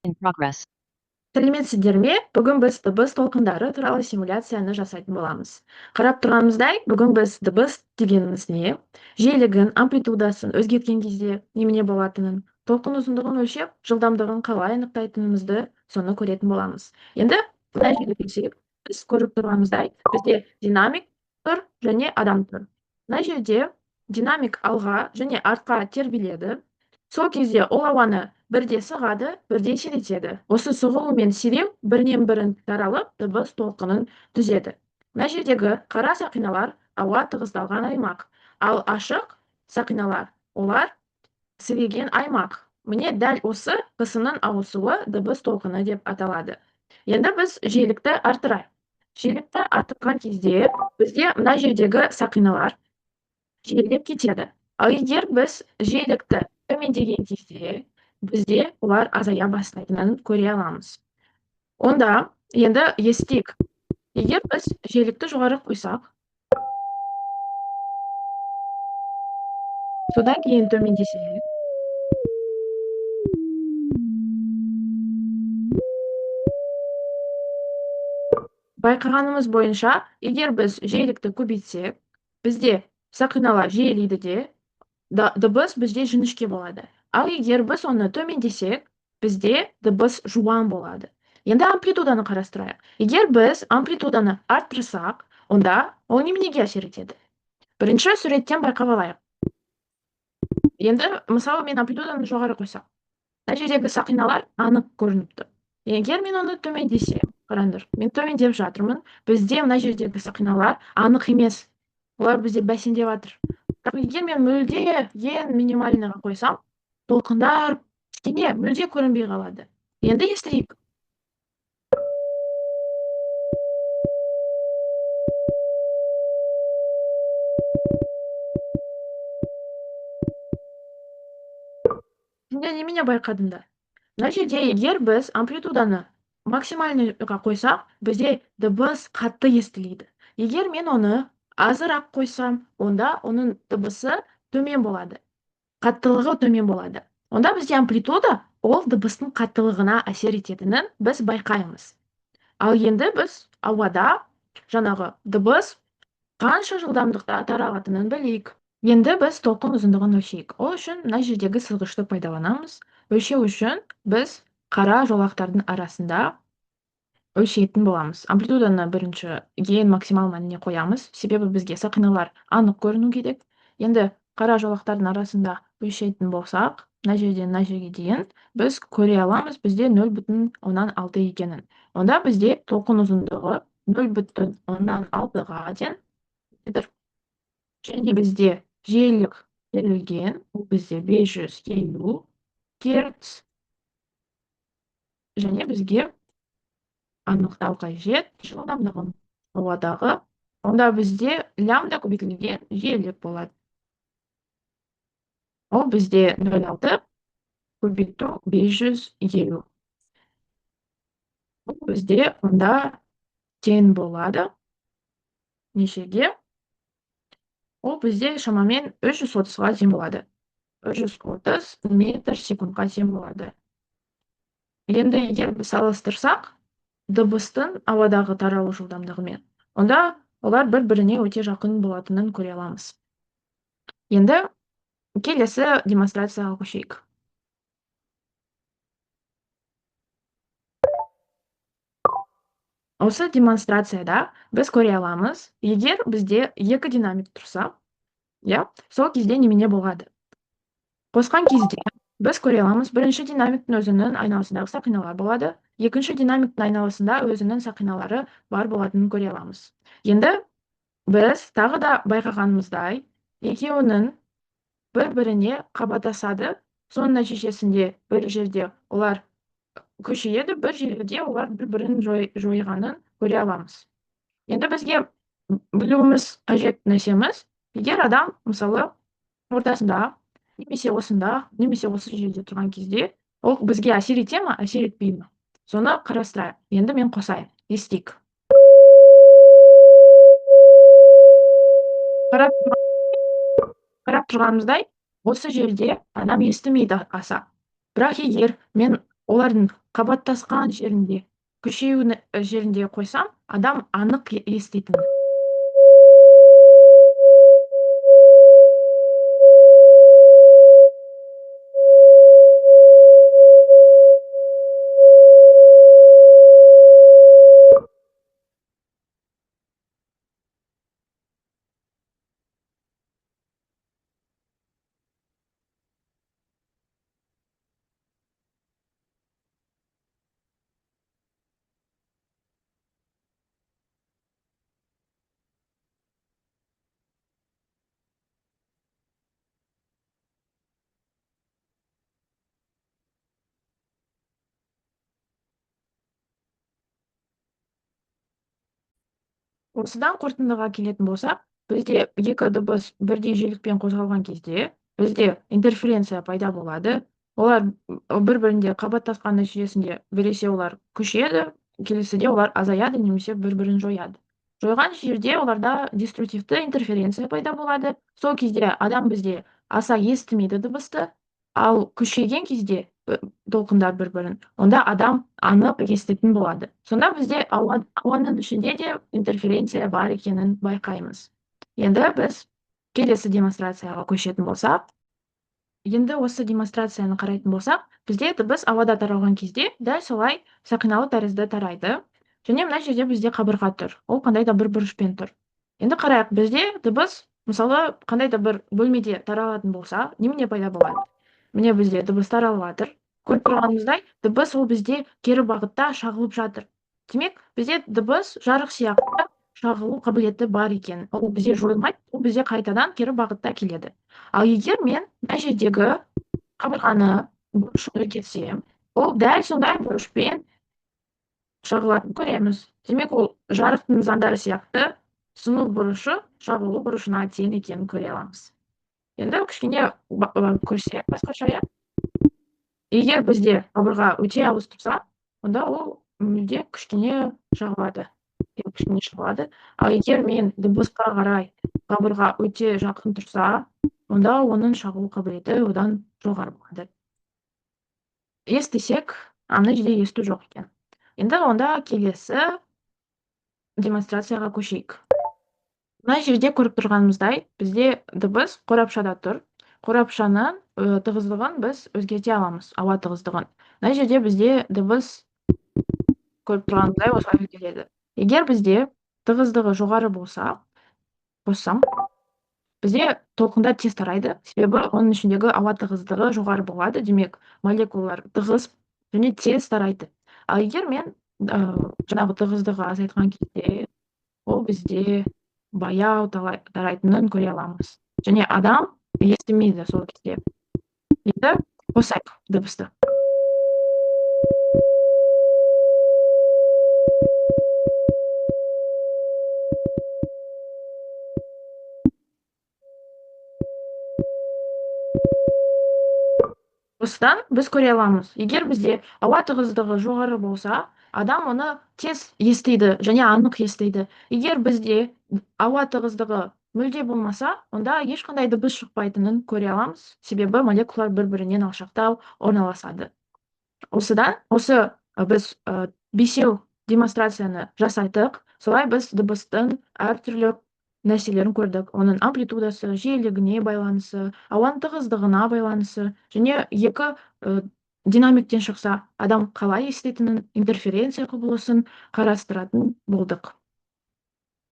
In progress. Сәлеметсіздер ме? Бүгін біз дыбыс толқындары туралы симуляцияны жасайтын боламыз. Қарап тұрғанымыздай, бүгін біз дыбыс дегеніміз не, жиілігін, амплитудасын өзгерткен кезде немене болатынын, толқын ұзындығын өлшеп, жылдамдығын қалай анықтайтынымызды соны көретін боламыз. Енді мына жерге келсек, біз көріп тұрғанымыздай, бізде динамик тұр және адам тұр. Мына жерде динамик алға және артқа тербеледі. Сол кезде ол ауаны бірде сығады, бірде сиретеді. Осы сығу мен сиреу бірінен бірін таралып, дыбыс толқынын түзеді. Мына жердегі қара сақиналар ауа тығыздалған аймақ, ал ашық сақиналар олар сіреген аймақ. Міне дәл осы қысымның ауысуы дыбыс толқыны деп аталады. Енді біз жиілікті арттырайық. Жиілікті арттырған кезде бізде мына жердегі сақиналар жиілеп кетеді. Ал егер біз жиілікті төмендеген кезде бізде олар азая бастайтынын көре аламыз. Онда енді естейік. Егер біз жиілікті жоғары қойсақ, содан кейін төмендесек, байқағанымыз бойынша, егер біз жиілікті көбейтсек, бізде сақиналар жиілейді де, дыбыс бізде жіңішке болады. Ал егер біз оны төмендесек, бізде дыбыс жуан болады. Енді амплитуданы қарастырайық. Егер біз амплитуданы арттырсақ, онда ол неменеге әсер етеді? Бірінші суреттен байқап алайық. Енді мысалы мен амплитуданы жоғары қойсам, мына жердегі сақиналар анық көрініп тұр. Егер мен оны төмендесем, қараңдар, мен төмендеп жатырмын, бізде мына жердегі сақиналар анық емес. Олар бізде бәсеңдеп жатыр. Бірақ егер мен мүлде ең минимальныйға қойсам, толқындар кішкене мүлде көрінбей қалады. Енді естейік. Şimdi немене байқадыңдар? Мына жерде егер біз амплитуданы максимальныйға қойсақ, бізде дыбыс қатты естілейді. Егер мен оны азырақ қойсам, онда оның дыбысы төмен болады. Қаттылығы төмен болады. Онда бізде амплитуда ол дыбыстың қаттылығына әсер ететінін біз байқаймыз. Ал енді біз ауада жаңағы дыбыс қанша жылдамдықта таралатынын білейік. Енді біз толқын ұзындығын өлшейік. Ол үшін мына жердегі сызғышты пайдаланамыз. Өлшеу үшін біз қара жолақтардың арасында өлшейтін боламыз. Амплитуданы бірінші ең максимал мәніне қоямыз, себебі бізге сақиналар анық көріну керек. Енді қара жолақтардың арасында өлшейтін болсақ, мына жерден мына жерге дейін біз көре аламыз, бізде 0,6 екенін. Онда бізде толқын ұзындығы 0,6-ға тең. Және бізде жиілік берілген, ол бізде 550 Гц. Және бізге анықтау қажет жылдамдығын ауадағы. Онда бізде лямбда көбейтілген жиілік болады. Ол бізде 0,6 көбейту 550. Ол бізде онда тең болады. Нешеге? Ол бізде шамамен 330-ға тең болады. 330 метр секундқа тең болады. Енді егер біз салыстырсақ, дыбыстың ауадағы таралу жылдамдығымен, онда олар бір-біріне өте жақын болатынын көре аламыз. Енді келесі демонстрацияға көшейік. Осы демонстрацияда біз көре аламыз, егер бізде екі динамик тұрса, сол кезде немене болады? Қосқан кезде біз көре аламыз, бірінші динамиктің өзінің айналасындағы сақиналар болады, екінші динамиктің айналасында өзінің сақиналары бар болатынын көре аламыз. Енді біз тағы да байқағанымыздай, екеуінің бір-біріне қабаттасады, соның нәтижесінде бір жерде олар күшейеді, бір жерде олар бір-бірін жойғанын көре аламыз. Енді бізге білуіміз қажет нәрсеміз, егер адам мысалы ортасында, немесе осында, немесе осы жерде тұрған кезде, ол бізге әсер ете ме, әсер етпей ме? Соны қарастырайық. Енді мен қосайын, естейік. Қарап тұрғанымыздай, осы жерде адам естімейді аса. Бірақ егер мен олардың қабаттасқан жерінде, күшею жерінде қойсам, адам анық еститін. Осыдан қорытындыға келетін болсақ, бізде екі дыбыс бірдей жиілікпен қозғалған кезде бізде интерференция пайда болады. Олар бір-бірінде қабаттасқан нәтижесінде біресе олар күшейеді, келесіде олар азаяды немесе бір-бірін жояды. Жойған жерде оларда деструктивті интерференция пайда болады. Сол кезде адам бізде аса естімейді дыбысты, ал күшейген кезде толқындар бір-бірін, онда адам анық еститін болады. Сонда бізде ауаның ішінде де интерференция бар екенін байқаймыз. Енді біз келесі демонстрацияға көшетін болсақ, енді осы демонстрацияны қарайтын болсақ, бізде дыбыс ауада таралған кезде дәл солай сақиналы тәрізді тарайды. Және мына жерде бізде қабырға тұр. Ол қандай да бір бұрышпен тұр. Енді қарайық, бізде дыбыс, мысалы, қандай да бір бөлмеде таралатын болса, немене пайда болады? Міне бізде дыбыс таралып жатыр. Көріп тұрғанымыздай, дыбыс ол бізде кері бағытта шағылып жатыр. Демек, бізде дыбыс жарық сияқты шағылу қабілеті бар екен. Ол бізде жойылмайды, ол бізде қайтадан кері бағытта келеді. Ал егер мен мына жердегі қабырғаны бұрышын өзгертсем, ол дәл сондай бұрышпен шағылатынын көреміз. Демек, ол жарықтың заңдары сияқты сыну бұрышы шағылу бұрышына тең екенін көре аламыз. Енді кішкене көрсек басқаша, иә. Егер бізде қабырға өте алыс тұрса, онда ол мүлде кішкене шағылады. Ал егер мен дыбысқа қарай қабырға өте жақын тұрса, онда оның шағылу қабілеті одан жоғары болады. Естісек, мына жерде есту жоқ екен. Енді онда келесі демонстрацияға көшейік. Мына жерде көріп тұрғанымыздай, бізде дыбыс қорапшада тұр. Қорапшаның тығыздығын біз өзгерте аламыз, ауа тығыздығын. Мына жерде бізде дыбыс көріп тұрғанымыздай осылай өзгереді. Егер бізде тығыздығы жоғары болса, қоссам, бізде толқындар тез тарайды, себебі оның ішіндегі ауа тығыздығы жоғары болады, демек молекулалар тығыз және тез тарайды. Ал егер мен жаңағы тығыздығы азайтқан кезде, ол бізде баяу тарайтынын көре аламыз. Және адам естімейді сол кезде. Енді қосайық дыбысты. Осыдан біз көре аламыз. Егер бізде ауа тығыздығы жоғары болса, адам оны тез естиді және анық естиді. Егер бізде ауа тығыздығы мүлде болмаса, онда ешқандай дыбыс шықпайтынын көре аламыз, себебі молекулалар бір-бірінен алшақтау орналасады. Осыдан біз бесеу демонстрацияны жасайдық. Солай біз дыбыстың әртүрлі нәрселерін көрдік. Оның амплитудасы, жиілігіне байланысы, ауаның тығыздығына байланысы және екі динамиктен шықса, адам қалай еститінін, интерференция құбылысын қарастыратын болдық.